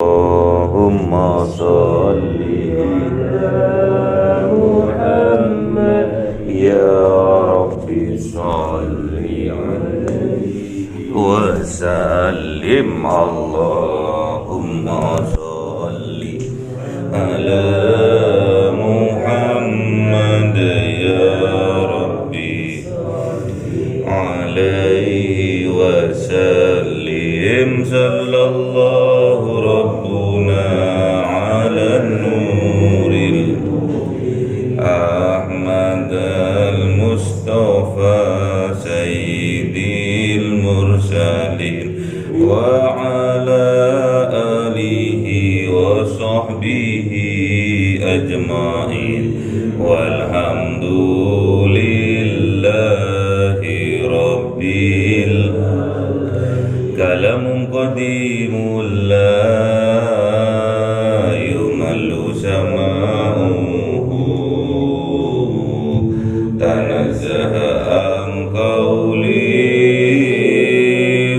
Allahumma salli ala Muhammad ya Rabbi salli alaihi wa sallim. Allahumma salli ala Muhammad ya Rabbi alaihi wa sallim. Sallallahu rabbuna ala nuril Ahmad al-Mustafa sayyidil mursalin wa ala alihi wa sahbihi ajma'in walhamdulillahi rabbil kalamun qadimun la yumallu sama'uhu tanazzaha an qawli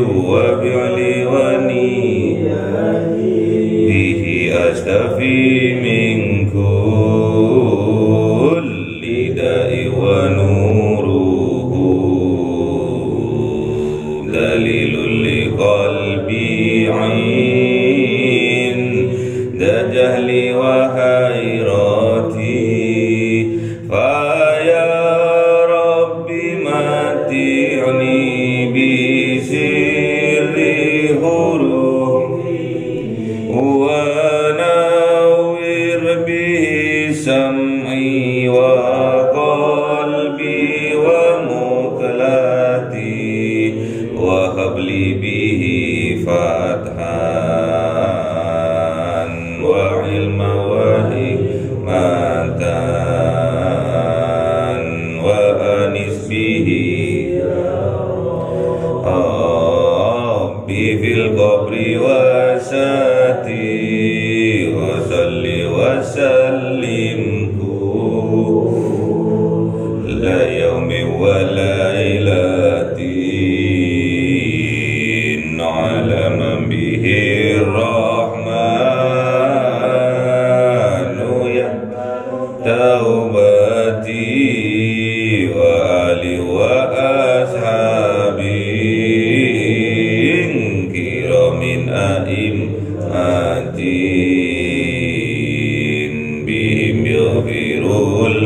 wa fi'li wa niyati bihi astafi min kulli da'i wa nuruhu dalilul qalbi ain da jahli wa hayrati fa ya rabbi mati'ni bi sirri hurufi wa nawwir bi sam'i wa qalbi wa muqlati wa habli bihi fathan wa ilma wa hikmatan wa anis bihi Rabbi fil qabri wa sati wa salli wa sallim la yawmi wa lailatin ala man bihi rahmanu ya taubati wa ali wa ashabi kiramin a'immatin bihim yaghfirul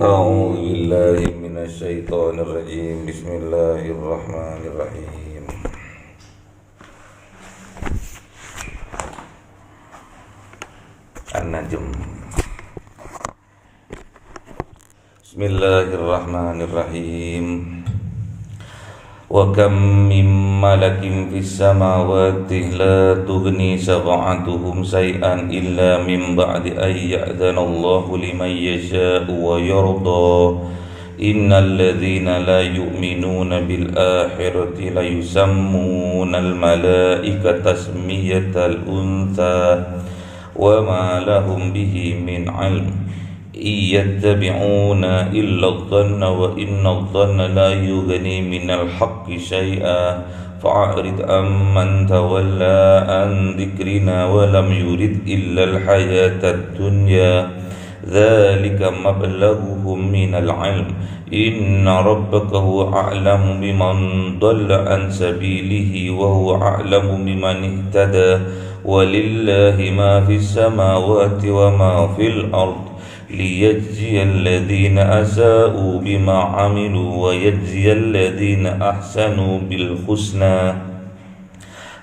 A'udzu billahi minasy syaithanir rajim. Bismillahirrahmanirrahim. An-Najm. Bismillahirrahmanirrahim. Wa kam min malakin fis samawati la tughni syafa'atuhum shay'an illa min ba'di ay ya'dhana Allahu liman yasha'u wa yarda. Innal ladzina la yu'minuna bil akhirati la yusammuna al malaikata tasmiyatal untha wa ma lahum bihi min 'ilm yattabi'una illa adh-dhanna wa inna adh-dhanna la yughni minal haqqi shay'a fa'rid amman tawalla an dhikrina wa lam yurid illa al-hayata ad-dunya dhalika mablaghuhum minal 'ilm inna rabbaka huwa a'lamu biman dhalla an sabilihi wa huwa a'lamu biman ihtada walillahi ma fis samawati wa ma fil ard liyajziya alladhina asa'u bima 'amilu wa yajziya alladhina ahsanu bil husna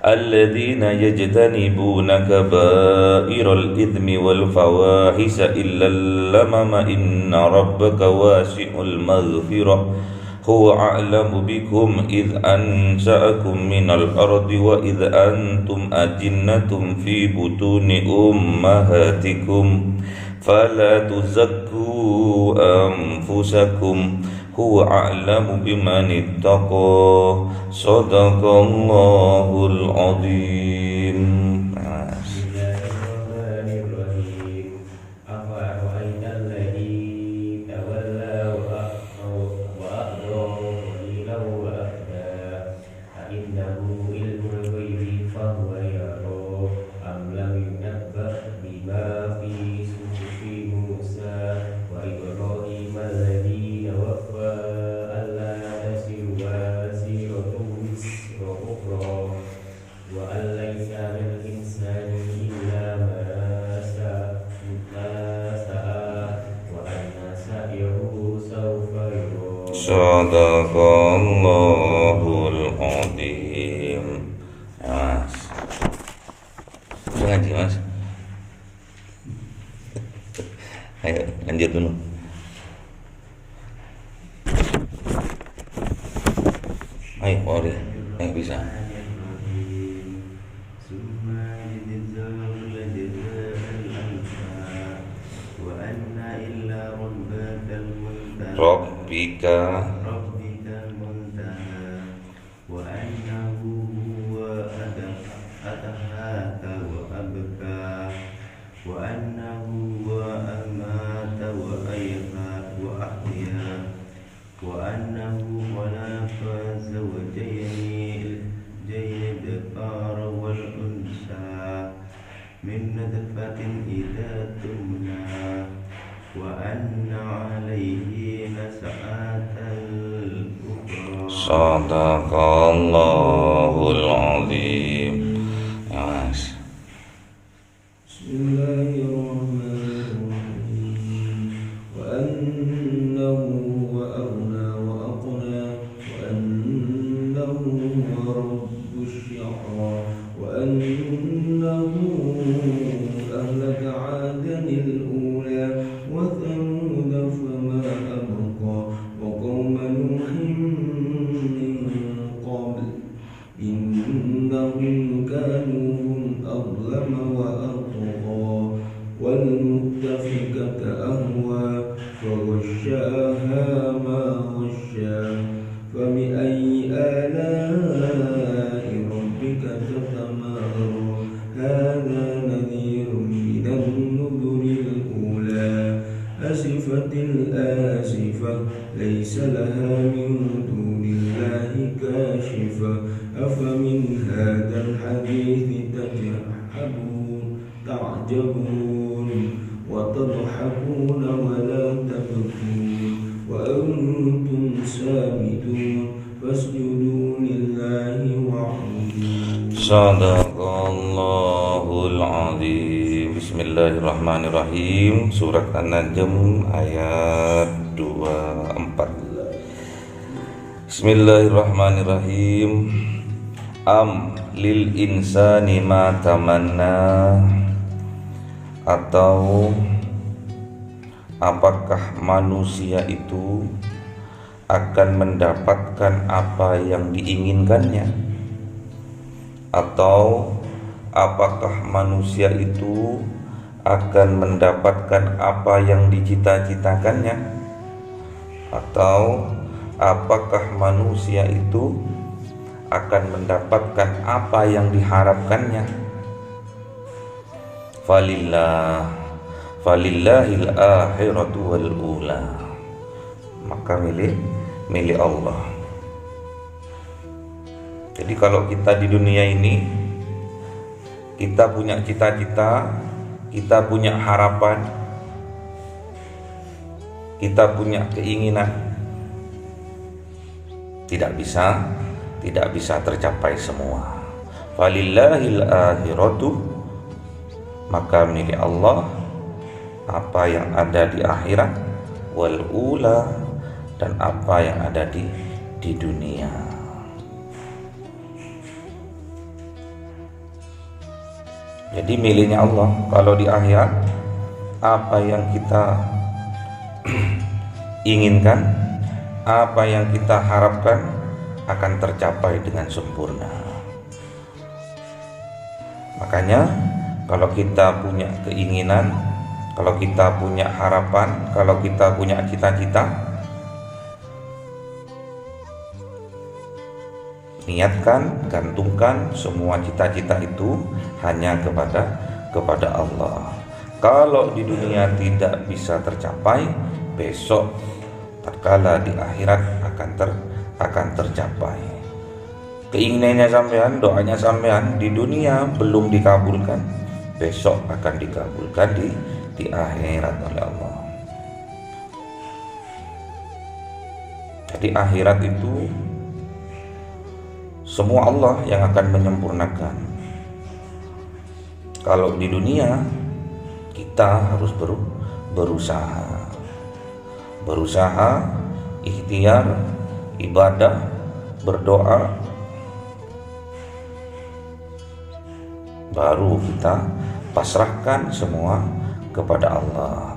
alladhina yajtanibuna kaba'iral ithmi wal fawahisha illa lamama inna rabbaka wasi'ul maghfirah huwa a'lamu bikum idh ansha'akum minal ardi wa idh antum ajinnatun fi butuni ummahatikum fala tuzakku anfusakum huwa a'lamu biman ittaqa sadaqallahul azim. عنده علم الغيب فهو يرى أم لم ينبأ بما في صحف موسى وإبراهيم الذين وفى ألا تزر وازرة وزر أخرى وأن ليس للإنسان إلا ما سعى وأن سعيه سوف يرى. Sadaqallahul Azim. Ya, Mas. Bisa ngaji, Mas? Ayo lanjut dulu. Ayo, Ori. Ayo bisa. Rabbika من نطفة إذا تمنى وأن عليه نشأة الأخرى. Sadaqallahul Azim. Ya, Mas. Bismillahirrahmanirrahim. Wa annahu wa aghna wa aqna wa annahu wa rabbus shi'ra wa annahu ahlaka 'adan al-ula wa thamud fama abqa wa qauma nuhin min qabl innahum kanu أظلم وأطغى والمؤتفكة أهوى فغشاها ما غشى فبأي آلاء ربك تتمارى هذا نذير من النذر الأولى أزفت الآزفة ليس لها من دون الله كاشفة أفمن هذا الحديث تعجبون وتضحكون ولا تبكون وأنتم سامدون فاسجدوا لله واعبدوا. Sadaqallahul Azim. Bismillahirrahmanirrahim. Surat An-Najm ayat 24. Bismillahirrahmanirrahim. Am lil insani ma tamanna, atau apakah manusia itu akan mendapatkan apa yang diinginkannya, atau apakah manusia itu akan mendapatkan apa yang dicita-citakannya, atau apakah manusia itu akan mendapatkan apa yang diharapkannya. Falillahil akhiratu wal ula. Maka milik Allah. Jadi kalau kita di dunia ini, kita punya cita-cita, kita punya harapan, kita punya keinginan, tidak bisa tercapai semua. Falillahil akhiratu, maka milik Allah apa yang ada di akhirat, wal ula, dan apa yang ada di dunia. Jadi miliknya Allah. Kalau di akhirat, apa yang kita inginkan, apa yang kita harapkan akan tercapai dengan sempurna. Makanya kalau kita punya keinginan, kalau kita punya harapan, kalau kita punya cita-cita, niatkan, gantungkan semua cita-cita itu hanya kepada Allah. Kalau di dunia tidak bisa tercapai, besok tatkala di akhirat akan tercapai. keinginannya sampean, doanya sampean di dunia belum dikabulkan, besok akan dikabulkan di akhirat oleh Allah. Jadi akhirat itu semua Allah yang akan menyempurnakan. Kalau di dunia kita harus berusaha, ikhtiar, ibadah, berdoa, baru kita pasrahkan semua kepada Allah.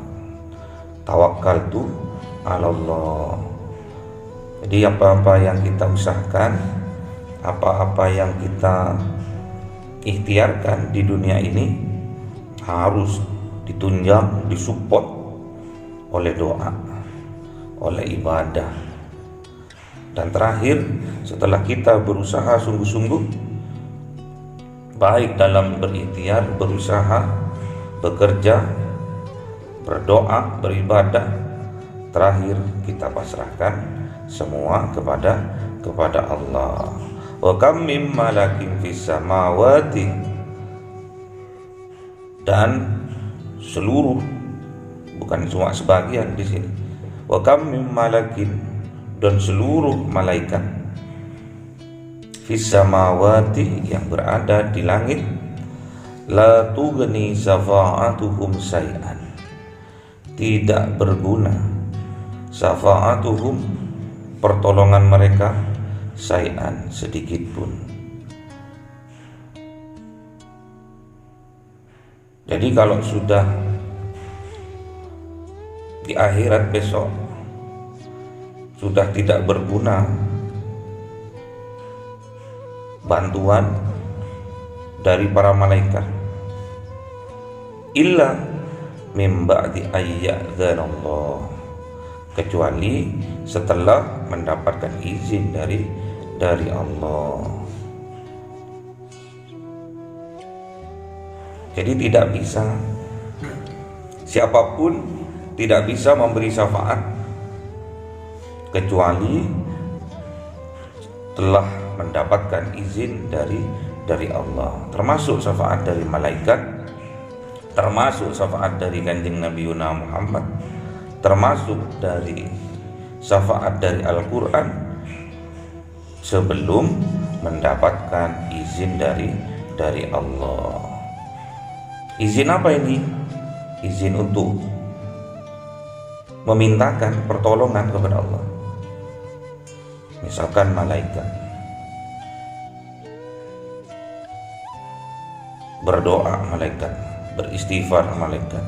Tawakkaltu 'ala Allah. Jadi apa-apa yang kita usahakan, apa-apa yang kita ikhtiarkan di dunia ini harus ditunjang, disupport oleh doa, oleh ibadah. Dan terakhir, setelah kita berusaha sungguh-sungguh, baik dalam berikhtiar, berusaha, bekerja, berdoa, beribadah, terakhir kita pasrahkan semua kepada Allah. Wa kam mim malakin fis samawati, dan seluruh, bukan cuma sebagian di sini. Wa kam mim malakin, dan seluruh malaikat, fis samawati, yang berada di langit, la tughni syafa'atuhum syai'an, tidak berguna syafa'atuhum, pertolongan mereka, syai'an, sedikit pun. Jadi kalau sudah di akhirat besok sudah tidak berguna bantuan dari para malaikat, illa mim ba'di ayyadzanallah, kecuali setelah mendapatkan izin dari Allah. Jadi tidak bisa, siapapun tidak bisa memberi syafaat kecuali telah mendapatkan izin dari Allah, termasuk syafaat dari malaikat, termasuk syafaat dari Kanjeng Nabi Muhammad, termasuk dari syafaat dari Al-Quran, sebelum mendapatkan izin dari Allah. Izin apa ini? Izin untuk memintakan pertolongan kepada Allah. Misalkan malaikat berdoa, malaikat beristighfar, malaikat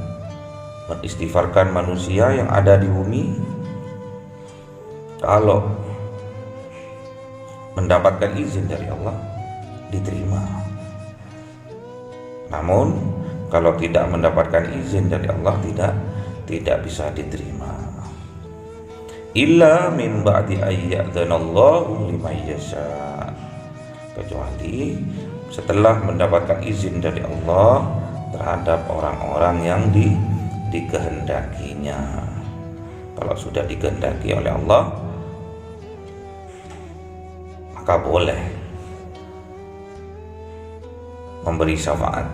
beristighfarkan manusia yang ada di bumi. Kalau mendapatkan izin dari Allah, diterima. Namun kalau tidak mendapatkan izin dari Allah, tidak bisa diterima. Illa min ba'di ayyadzanallahu liman yasha, kecuali setelah mendapatkan izin dari Allah terhadap orang-orang yang dikehendakinya. Kalau sudah dikehendaki oleh Allah, maka boleh memberi syafaat.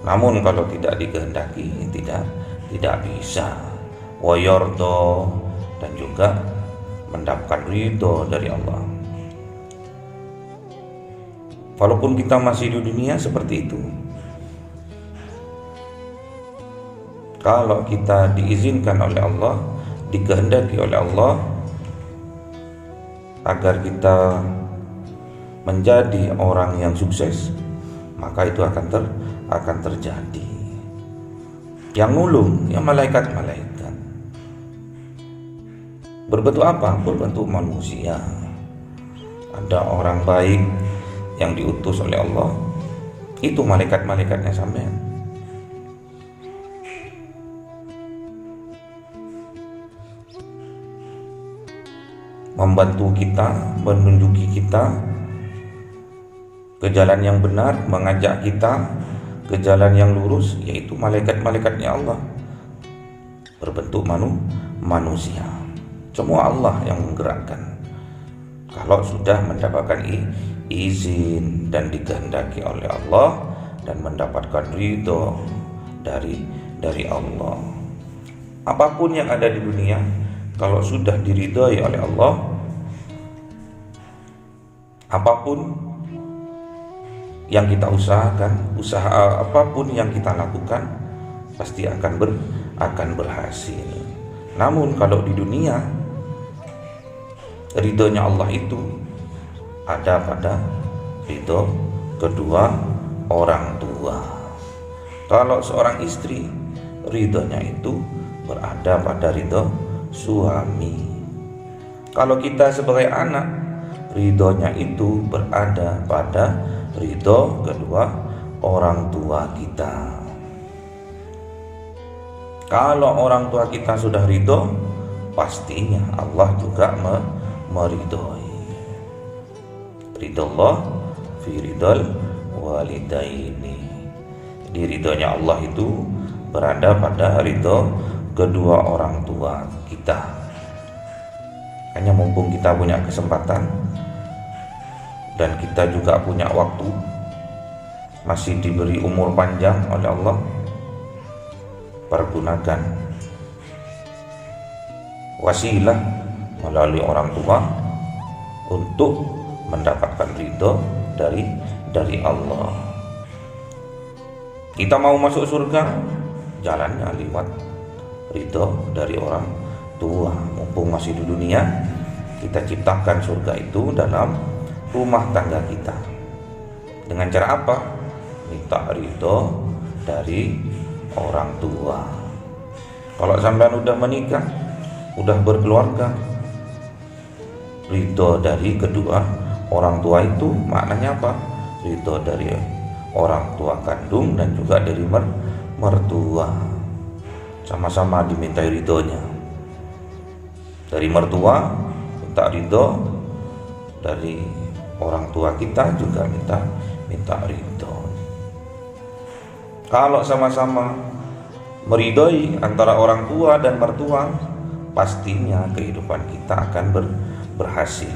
Namun kalau tidak dikehendaki, tidak bisa. Wa yardo, dan juga mendapatkan ridho dari Allah. Walaupun kita masih di dunia seperti itu, kalau kita diizinkan oleh Allah, dikehendaki oleh Allah agar kita menjadi orang yang sukses, maka itu akan terjadi. Yang nulung, yang malaikat-malaikat. Berbentuk apa? Berbentuk manusia. Ada orang baik yang diutus oleh Allah, itu malaikat-malaikatnya sampean. Membantu kita, menunjuki kita ke jalan yang benar, mengajak kita ke jalan yang lurus, yaitu malaikat-malaikatnya Allah, berbentuk manusia. Semua Allah yang menggerakkan. kalau sudah mendapatkan izin dan dikehendaki oleh Allah dan mendapatkan ridho dari Allah. Apapun yang ada di dunia, kalau sudah diridhoi oleh Allah, apapun yang kita usahakan, usaha apapun yang kita lakukan pasti akan berhasil. Namun kalau di dunia, ridhonya Allah itu ada pada ridho kedua orang tua. Kalau seorang istri, ridhonya itu berada pada ridho suami. Kalau kita sebagai anak, ridhonya itu berada pada ridho kedua orang tua kita. Kalau orang tua kita sudah ridho, pastinya Allah juga meridhoi. Ridhollah fi ridhol walidaini. Jadi ridhonya Allah itu berada pada ridho kedua orang tua kita. Hanya mumpung kita punya kesempatan dan kita juga punya waktu, masih diberi umur panjang oleh Allah, pergunakan wasilah melalui orang tua untuk mendapatkan ridho dari Allah. Kita mau masuk surga, jalannya lewat ridho dari orang tua. Mumpung masih di dunia, kita ciptakan surga itu dalam rumah tangga kita. Dengan cara apa? Minta ridho dari orang tua. Kalau sampean udah menikah, udah berkeluarga, ridho dari kedua orang tua itu maknanya apa? Ridho dari orang tua kandung dan juga dari mertua. Sama-sama dimintai ridhonya. Dari mertua minta ridho, dari orang tua kita juga minta ridho. Kalau sama-sama meridhoi antara orang tua dan mertua, pastinya kehidupan kita akan berhasil,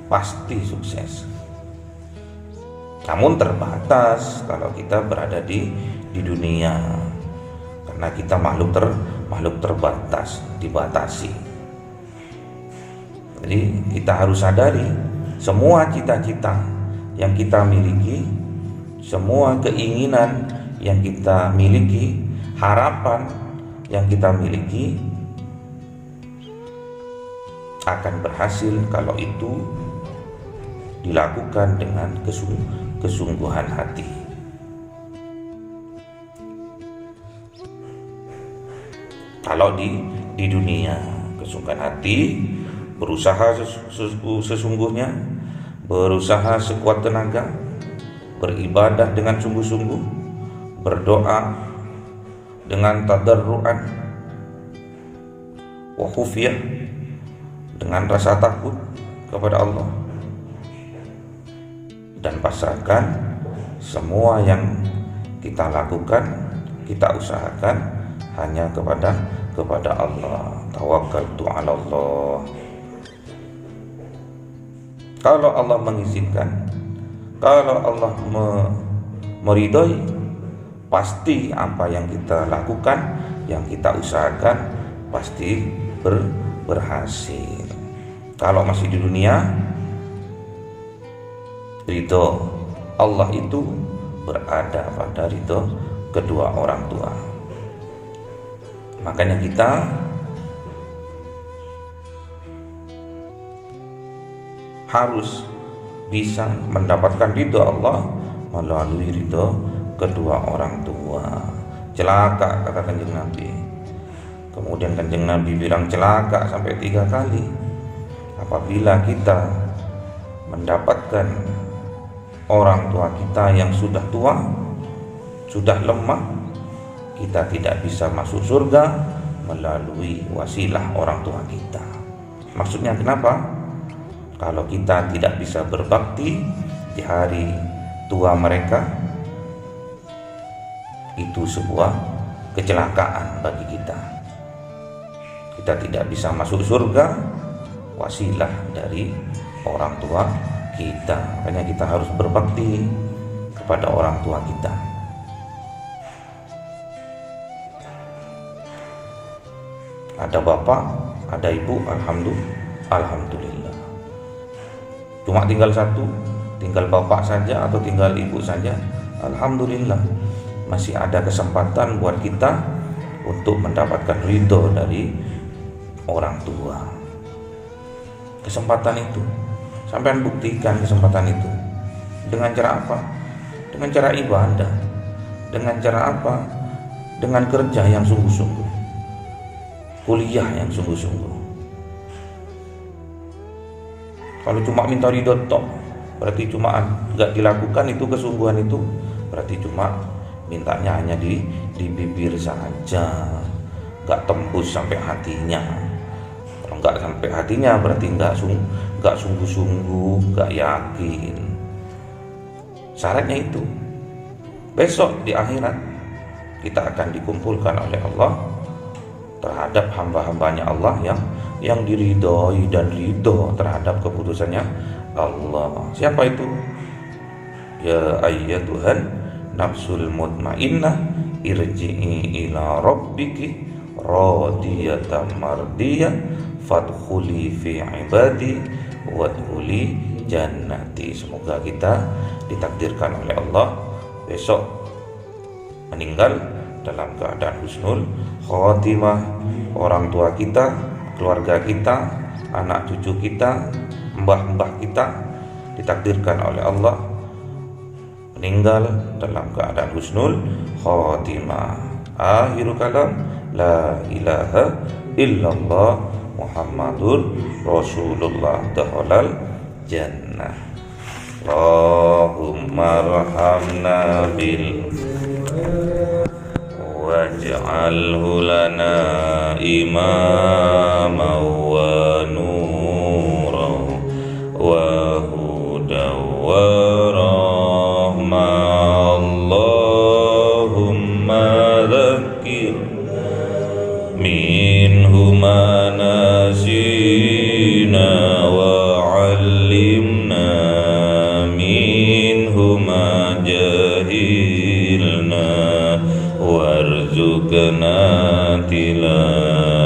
pasti sukses. Namun terbatas kalau kita berada di dunia, karena kita makhluk terbatas, dibatasi. Jadi kita harus sadari semua cita-cita yang kita miliki, semua keinginan yang kita miliki, harapan yang kita miliki akan berhasil kalau itu dilakukan dengan kesungguhan hati. Kalau di dunia, kesungguhan hati, berusaha sesungguhnya, berusaha sekuat tenaga, beribadah dengan sungguh-sungguh, berdoa dengan tadarruan wa khufyah, dengan rasa takut kepada Allah, dan pasrahkan semua yang kita lakukan, kita usahakan hanya kepada Allah. Tawakkaltu 'ala Allah. Kalau Allah mengizinkan, kalau Allah meridhoi, pasti apa yang kita lakukan, yang kita usahakan pasti berhasil. Kalau masih di dunia, ridho Allah itu berada pada ridho kedua orang tua. Makanya kita harus bisa mendapatkan ridho Allah melalui ridho kedua orang tua. Celaka, kata Kanjeng Nabi. Kemudian Kanjeng Nabi bilang celaka sampai 3 kali. Apabila kita mendapatkan orang tua kita yang sudah tua, sudah lemah, kita tidak bisa masuk surga melalui wasilah orang tua kita. Maksudnya kenapa? Kalau kita tidak bisa berbakti di hari tua mereka, itu sebuah kecelakaan bagi kita. Kita tidak bisa masuk surga, wasilah dari orang tua kita. Makanya kita harus berbakti kepada orang tua kita. Ada bapak, ada ibu, alhamdulillah. Cuma tinggal satu, tinggal bapak saja atau tinggal ibu saja, alhamdulillah. Masih ada kesempatan buat kita untuk mendapatkan ridho dari orang tua. Kesempatan itu, sampean buktikan kesempatan itu. Dengan cara apa? Dengan cara ibadah. Dengan cara apa? Dengan kerja yang sungguh-sungguh, kuliah yang sungguh-sungguh. Kalau cuma minta ridho tok, berarti cuma nggak dilakukan itu kesungguhan itu, berarti cuma mintanya hanya di bibir saja, nggak tembus sampai hatinya. Kalau nggak sampai hatinya berarti nggak sungguh-sungguh, nggak yakin. Syaratnya itu besok di akhirat kita akan dikumpulkan oleh Allah terhadap hamba-hambanya Allah yang diridhoi dan ridho terhadap keputusannya Allah. Siapa itu? Ya ayyatuhan nafsul mutmainnah irji'i ila rabbiki radiyatan mardiyah fadkhuli fi ibadi wadkhuli jannati. Semoga kita ditakdirkan oleh Allah besok meninggal dalam keadaan husnul khotimah. Orang tua kita, keluarga kita, anak cucu kita, mbah-mbah kita ditakdirkan oleh Allah meninggal dalam keadaan husnul khotimah. Akhirul kalam, la ilaha illallah Muhammadur Rasulullah dakhalal jannah. Allahumma arhamna bil waj'alhu lana imama wa nura wa huda wa rahma. Allahumma dhakkir minhu ma nasina wa 'allimna minhu ma jahilna warzuqna tilawah